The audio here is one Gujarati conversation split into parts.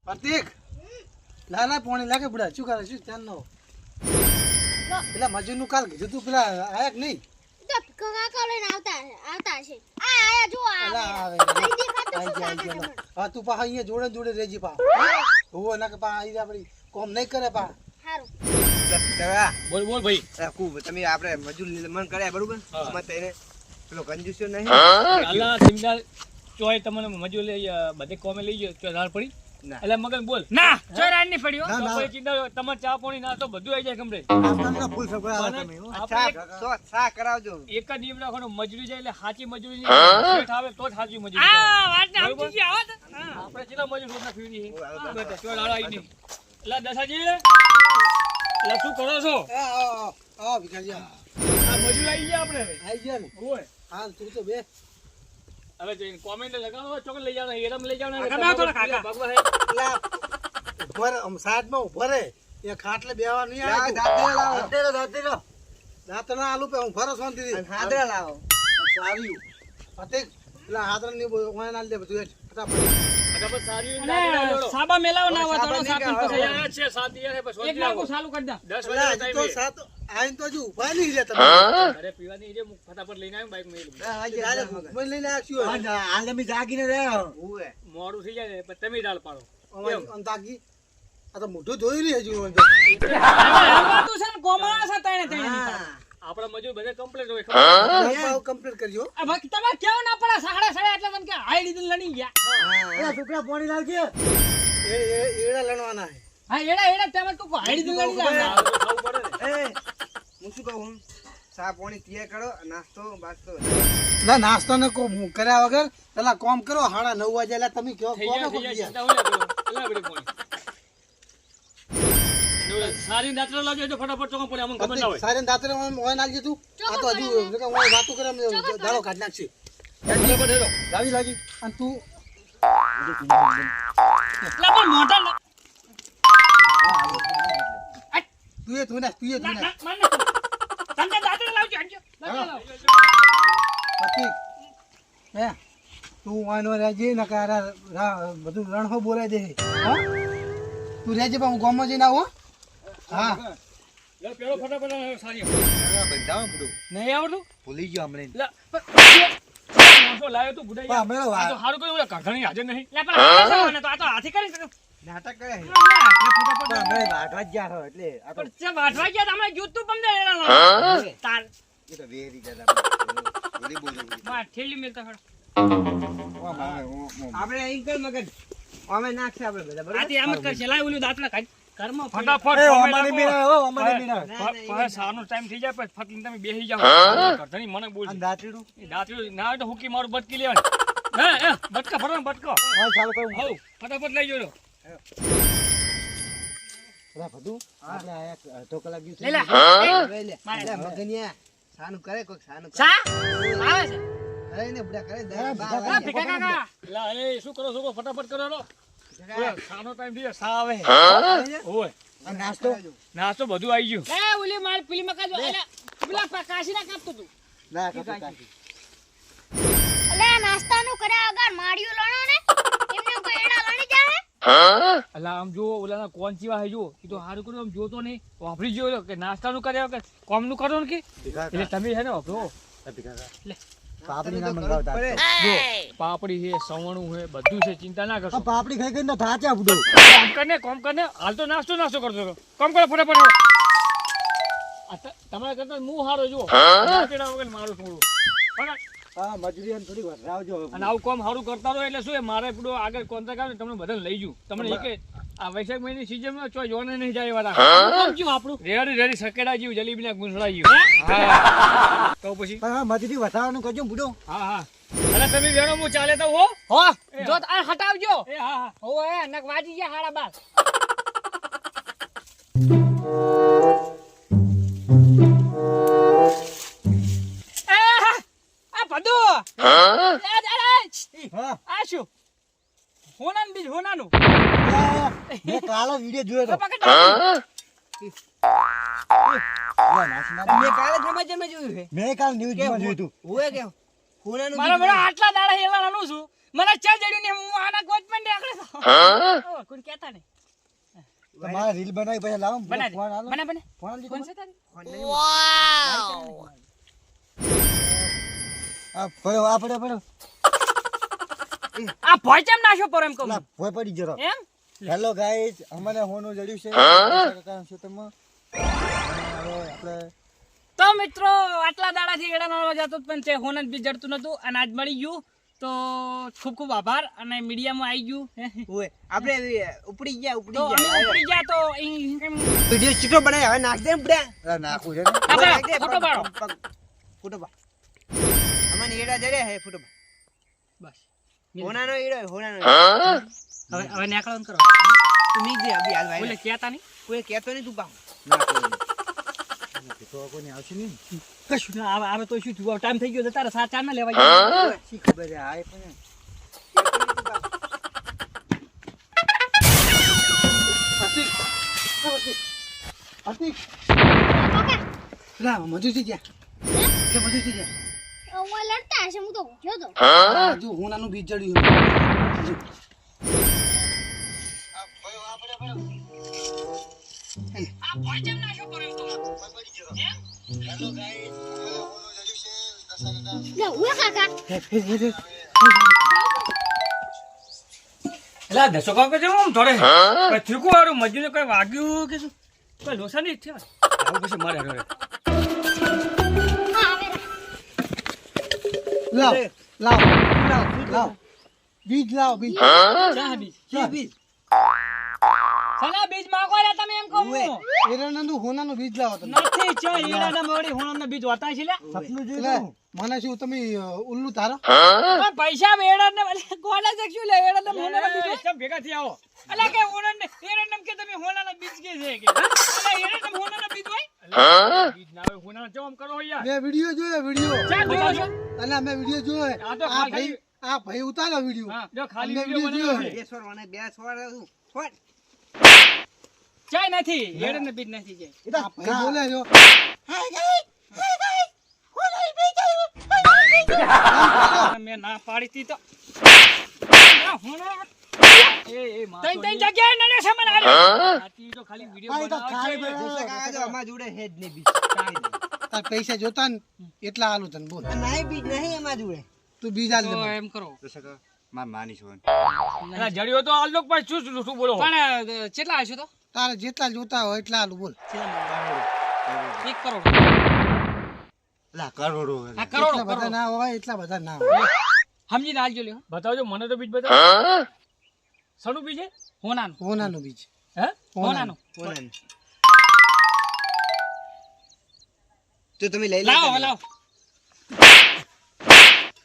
પ્રતિક લાલા પોણી લાગે બુડા શું કરે શું ધ્યાન નો પેલા મજૂર નું કાલ કીધું તું પેલા આયા કે નહીં હા તું પા અહીંયા જોડે જોડે રેજી પા હોવો ના કે પા આવી આપડી કોમ નહીં કરે પા બોલ બોલ ભાઈ તમે આપણે મજૂર મન કર્યા બરોબર તેને પેલો કંજૂસ્યો નહીં અલ્લા સિંગલ ચોય તમને મજૂર લઈ બધે કોમે લઈ ગયો ચોય રાડ પડી એટલે મગન બોલ ના ચોય રાડ ની પડ્યો તો પછી ચિંતા તમારે ચા પાણી ના તો બધું આવી જાય કમરે આપણા ફૂલ સગવડ તમે સા કરાવજો એક જ નિયમ રાખવાનો મજૂરી જાય એટલે સાચી મજૂરી શેઠ આવે તો જ સાચી મજૂરી આ વાત ને સમજી ગયા હો આપણે કેટલા મજૂર રોજ નાખવી ની ચોય રાડ આવી ની એટલે દસાજી એટલે શું કરો છો આ વિકાજી આ મજૂર આવી ગયા આપણે આઈ ગયા ને ઓય હા તું તો બે હવે જઈને કોમેન્ટ લગાવો ચોકન લઈ જાવ એરમ લઈ જાવ ને કાકા તો કાકા. ભગવાન ઉપર સાઈડ માં ઉભા રે એ ખાટલે બેવા નહીં આવે દાંત ના આલુ પે હું ફરો શાંતિ હાદરા લાવો સારી પ્રતિક પેલા હાથરા ની ઓય નાલ દે બધું જ ફટાફટ ફટાફટ સારી અને સાબા મેલાવ ના હોય થોડો સાપ તો તૈયાર છે સાથી યાર બસ એક લાખો ચાલુ કરી દે 10 પેલા વાગે હજી તો ટાઈમ સાત આઈન તો હજુ ઉભા નહીં રે તમે અરે પીવાની છે ફટાફટ લઈને આવ્યો બાઈક મેલું મોબાઈલ લઈને આવ્યો હાલ અમે જાગીને રહ્યો ઓએ મોડું થઈ જાય ને પછી તમે ડાળ પાડો અંતાકી આ તો મોઢું જોયું નહીં હજુ તું છે ને કોમળા છે તણે તણે આપણા મજૂર બધે કમ્પ્લીટ હોય કમ્પ્લીટ કરજો આ ભક્ત તમે કેવું ના પડે સાડા સાડા એટલે મને કે હાઈ લીધું લડી ગયા છોકરા પાણી લાવજે એડા લણવાના હે હા એડા તમે તું હાઈ લીધું લડી ગયા ખાવું પડે ને એ હું શું કહું સા પાણી તૈયાર કરો નાસ્તો બાસ્તો ના નાસ્તો ને કર્યા વગર પેલા કોમ કરો 9:30 વાગે એટલે તમે કયો થઈ કોને જાય કોમ થઈ જાય ગયા ચિંતા હોય એટલે આપણે પાણી સારી દાતરો લાવજો તો ફટાફટ ચોકન પડે અમને ખબર ના હોય સારે દાતરે ઓય નાલજી તું આ તો હજુ ઓય વાતો કરે દાડો કાઢ નાખશે ફટાફટ હેલો ગાવી લાગી અને તું એટલે પણ મોટા તું ના મને તને દાદા લાવજો આજો પ્રતિક હે તું વાનો રહેજે ને કારા બધું રણહો બોલાય દે હા તું રહેજે પણ હું ગામમાં જઈને આવું હા લે પેલો ફટાફટ સારી બંધાવો બધું નહીં આવડતું ભૂલી ગયો હમણાં લે મોસો લાયો તું બુડાઈ પણ અમે આ તો હારું કર્યું ઓલા કાઢણી હાજર નહીં લે પણ હાથે ને તો આ તો હાથી કરી શકો નાટક કરે ફટાફટ અમે વાટવા જ ગયા છો એટલે આ તો પણ જે વાટવા ગયા તમને જૂતું પમદે એના તાર એ તો વેરી જતા બોલી બોલી માં ઠેલી મેલતા ખડ આપણે અહીં કર મગજ અમે નાખશે આપણે બધા બરોબર આથી આમ જ કરશે લાય ઓલું દાંતલા કાઢ ઘરમાં ફટાફટ અમારી બીના હો અમારી બીના પણ સાનો ટાઈમ થઈ જાય પછી ફટલીને તમે બેસી જાઓ કરધણી મને બોલ અને દાંતડીનું એ દાંતરી ના હોય તો હુકી મારું બટકી લેવાની હે બટકા ફરવા બટકો હા ચાલુ કરું હઉ ફટાફટ લઈ જોજો રા ભદુ આપણે આયા અડધો કલાક ગયું લે લે લે મગનિયા સાનું કરે કોક સાનું કરે સા આવે છે કરે ને બડા કરે આ ભીખા કાકા લા એ શું કરો છો ફટાફટ કરો લો સાનો ટાઈમ થઈ જાય સા આવે ઓય નાસ્તો નાસ્તો બધું આવી ગયું એ ઓલી માર પેલી મકા જો એટલે પેલા કાશી ના કાપતો તું ના કાકી અલે નાસ્તાનું કર્યા વગર માળિયું લણો ને એમને કોઈ એડા લણી જાય અલા આમ જો ઓલાના કોણ ચીવા હે જો એ તો હારું કર્યું આમ જોતો નહીં વાપરી ગયો કે નાસ્તાનું કર્યા વગર કોમનું કરો ને કે એટલે તમે છે ને વાપરો પાપડી ના મંગાવતા જો પાપડી છે સવણું છે બધું છે ચિંતા ના કરશો પાપડી ખાઈ ગઈ ને થાચા બુડો કોમ કરને હાલ તો નાસ્તો કરતો હતો કોમ કરો ફટાફટ તમારા કરતા હું હારો જો નાસ્તા વગર મારું થોડું પણ હા મજૂરી થોડી વધાવજો અને આવું કામ સારું કરતા રહો એટલે શું છે મારે પેલું આગળ કોન્ટ્રાક્ટ આવે તમને બધાને લઈ જઉં તમને એ કે આ વૈશાખ મહિની સિઝનમાં ચોય જોવાને નહીં જાય વાળા સમજ્યું આપણું રેડી સકેડા જેવું જલેબીના ગુંસડા જેવું હા તો પછી હા મજૂરી વધારવાનું કરજો બુડો હા અને તમે વેણો હું ચાલે તો હો હો જો આ હટાવજો એ હા ઓએ નક વાજી ગયા 12:30 ભદુ હા આ શું હોનાનું બીજ હોનાનું મેં કાલો વિડિયો જોયો તો મેં કાલે સમાચારમાં જોયું છે મેં કાલ ન્યૂઝ માં જોયું હતું ઓએ કે હોનાનું મારા બડા આટલા દાડા હેલાનું છું મને ચાલ જડ્યું ને હું આના ગોચમાં નીકળે તો કોઈ કહેતા નહીં તમારે રીલ બનાવી પછી લાવો બના ફોન આલો બના બના ફોન આલો કોણ છે તારી આ પડો આ પડો પડો આ ભોય કેમ નાશો પર એમ કહું લા ભોય પડી જરો એમ હેલો ગાઈસ અમારે હોનું જડ્યું છે કાકા ખેતરમાં આપણે તો મિત્રો આટલા દાડાથી એડા નળવા જતો પણ તે હોન જ બી જડતું નતું અને આજ મળી ગયું તો ખૂબ ખૂબ આભાર અને મીડિયામાં આવી ગયું ઓય આપણે ઉપડી ગયા તો અમે ઉપડી ગયા તો વિડિયો ચીટો બનાય હવે નાખ દે ઉપડે નાખું છે ને આપણે ફોટો પાડો ફોટો પા અમને એડા જડે હે ફોટો પા બસ હોનાનો એડો હોનાનો હવે નેકળન કરો તું મી દે અભી હાલ બોલે ભાઈ કહેતા નહીં કોઈ કહેતો નહીં તું પા તો કોને આવશે નહીં કશું ના આવે તો શું થયું ટાઈમ થઈ ગયો તો તારે 7:04 ના લેવા શી ખબર છે આય પણ આતી કાકા લા મજૂરી ગયા કે મજૂરી ગયા હું લડતા હશે હું તો ઉઠ્યો તો જો હોનાનું બીજ જડ્યું આ ભોય કેમ નાશો પર એમ કહું લે ઉએ કાકા એલા દસો કાકો છે હું થોડે કઈ થીકું વાળું મજૂરી કઈ વાગ્યું કે શું કઈ લોસા નહીં થયા આવું પછી મારે હવે હા આવે લાવ લાવ લાવ બીજ લાવ બીજ ચા બી ચા બીજ સલા બીજ માંગો રે તમે એમ કહું એરણાનું હોનાનું બીજ લાવો તમે નથી ચા એડાના મોડી હોણના બીજ હોતા છે લે સપનું જોયું મને શું તમે ઉલ્લુ તારો પણ પૈસા વેડાને ગોડા જક્ષુ લે એડાને હોણના બીજ કેમ ભેગા થી આવો અલા કે હોણને એડાને કે તમે હોણના બીજ કે છે કે અલા એડાને હોણના બીજ હોય બીજ ના આવે હોના જવામ કરો યાર મેં વિડિયો જોયો વિડિયો ચા જોયો છો અલા મેં વિડિયો જોયો આ તો ખાલી- આ ભાઈ ઉતારો વિડિયો હા જો ખાલી મેં વિડિયો વિડિયો બનાવ્યો જોયો. છે બે સોર મને બે સોર છોડ ચાય નથી એડાને બીજ નથી કે આ ભાઈ બોલે છો મેં ના પાડી તી તો એ તઈ તઈ જગ્યાએ નડે છે મને હારે આતી તો ખાલી વિડિયો આ તો ખાલી બનાવે છે દોસ્ત કાકા જો અમાર જોડે હે જ નહીં બીજ તાર પૈસા જોતા ને એટલા આલું તને બોલ નહીં બીજ નહીં અમાર જોડે તું બીજ આલ દે તો મને. એમ કરો એલા જડ્યો તો હાલ લોક ભાઈ શું બોલો પણ કેટલા હશે તો તારે જેટલા જોતા હોય એટલા આલું બોલ 1 કરોડ લા કરોડો આ કરોડો એટલા બધા કરોડો ના હોય એટલા બધા ના હોય સમજીને હાલજો લ્યો બતાવજો મને તો બીજ બતાવો સનું બીજ છે હોનાનું હોનાનું બીજ હે હોનાનું હોનાનો તો તમે લઈ લાવો લો લાવો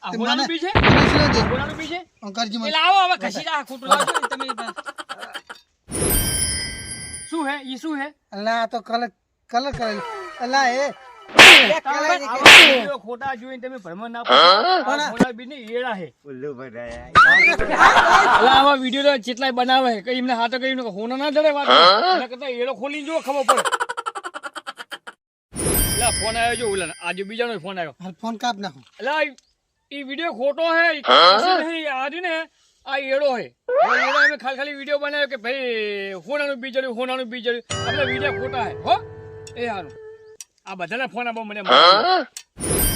આ તે હોનાનું મને- બીજ છે મને શું દે હોનાનું બીજ છે કરજી એ મને લાવો હવે ખસી જા ખોટું લાવજો ને તમે શું હે ઈ શું હે અલા આ તો કલર કલર કરેલ અલા એ આવા વિડિયો ખોટા જોઈને તમે ભ્રમણ ના પાડો આ હોના બીજ ને એડા હે અલા આવા વિડિયો તો જેટલાય બનાવે કે એમને હાથે કરીને હોના ના જડે વાત એના કરતા એડો ખોલીને જો ખબર પડે એલા ફોન આવ્યો જો ઉલા આજે બીજાનો ફોન આવ્યો હાલ ફોન કાપ નાખો અલા ઈ વિડિયો ખોટો હે ઈ કશું નહીં આ રહ્યું ને આ એડો હે હવે એડો અમે ખાલી વિડિયો બનાવ્યો કે ભાઈ હોનાનું બીજડ્યું આપણે વિડિયો ખોટા હે હો એ હારું આ બધાના ફોન આપો મને તો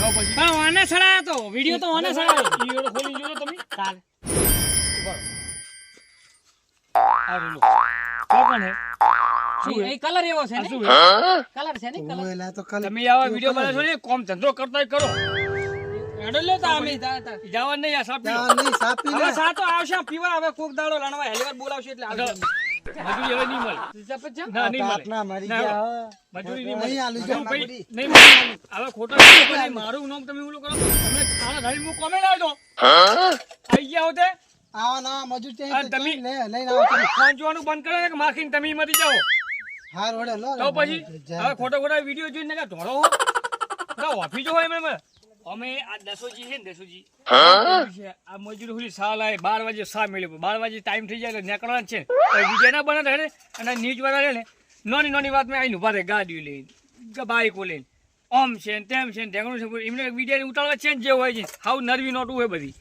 પછી પણ ઓને સડાયો તો વિડિયો તો ઓને સડાયો ઈ એડો ખોલી જોજો તમે તાર આ રીલો કોણ હે શું હે એ કલર એવો છે આ ને શું હે કલર છે ને કલર ઓએલા તો કલર તમે આવા વિડિયો બનાવો છો ને કોમ ધંધો કરતાય કરો એડો લે તો અમે જવા નહીં આ સાપી લો. નહીં સાપી હવે લે સાતો આવશે પીવા હવે કોક દાડો લણવા હેલીવાર બોલાવશે એટલે આવશે મજૂરી હવે નહીં મળે ના નહીં મળે ના મરી ના, ગયા મજૂરી નહીં નહીં આલું મળે જો ભાઈ, નહીં મળે હવે ખોટા વિડિયો બનાવી મારું નામ તમે ઓલું કરો તમને તારા ઘરે હું કોમે લાવ્યો તો આઈ ગયા હોતે આવો ના મજૂર આ ત્યાં તમે- લઈને આવો તમે ફોન જોવાનું બંધ કરો કે માખીને તમે મરી જાઓ હાર વડે લો તો પછી હવે ખોટા વિડીયો જોઈને કે ધોળો હો ઓફિસ હોય એમ અમે આ દસોજી છે ને દસોજી આ મજૂરી હુલી સાલ આવે 12 વાગે સા મળ્યો 12 વાગે ટાઈમ થઈ જાય એટલે નીકળવાનું છે વિડીયો ના બને ને અને ન્યૂઝ વાળા ને નાની વાતમાં આવીને ઉભા રહે ગાડીઓ લઈને બાઈકો લઈને આમ છે ને તેમ છે ને ઢેંગણું છે એમને વિડીયો ઉતારવા છે ને જે હોય છે હાવ નરવી નોટું હોય બધી